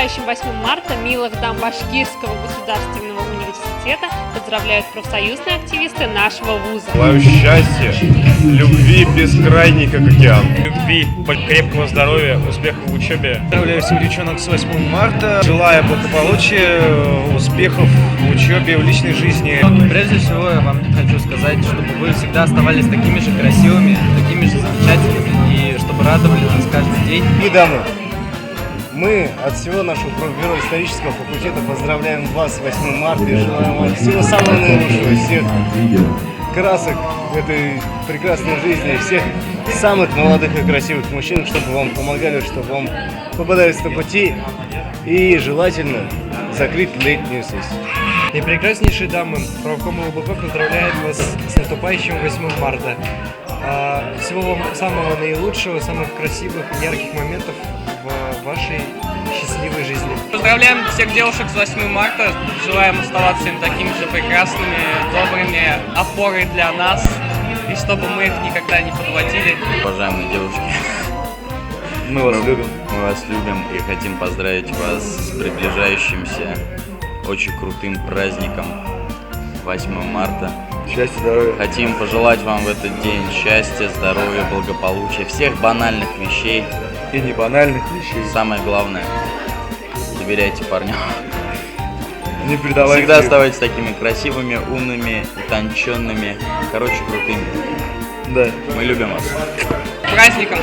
наступающим 8 марта милых дам Башкирского государственного университета поздравляют профсоюзные активисты нашего вуза. Желаю счастья, любви бескрайней, как океан. Любви, крепкого здоровья, успехов в учебе. Поздравляю всех девчонок с 8 марта. Желаю благополучия, успехов в учебе, в личной жизни. Прежде всего я вам хочу сказать, чтобы вы всегда оставались такими же красивыми, такими же замечательными и чтобы радовали нас каждый день. И дамы, мы от всего нашего профбюро исторического факультета поздравляем вас с 8 марта и желаем вам всего самого наилучшего, всех красок этой прекрасной жизни, всех самых молодых и красивых мужчин, чтобы вам помогали, чтобы вам попадались на пути и желательно закрыть летнюю сессию. И прекраснейшие дамы, правком ЛБП поздравляет вас с наступающим 8 марта. Всего вам самого наилучшего, самых красивых и ярких моментов в вашей счастливой жизни. Поздравляем всех девушек с 8 марта, желаем оставаться им такими же прекрасными, добрыми, опорой для нас, и чтобы мы их никогда не подводили. Уважаемые девушки, Мы вас любим. мы вас любим и хотим поздравить вас с приближающимся очень крутым праздником 8 марта. Счастья, здоровья. Хотим пожелать вам в этот день счастья, здоровья, благополучия, всех банальных вещей. И не банальных вещей. Самое главное, доверяйте парням. Не предавайте. Всегда оставайтесь такими красивыми, умными, утонченными, короче, крутыми. Да. Мы любим вас. С праздником!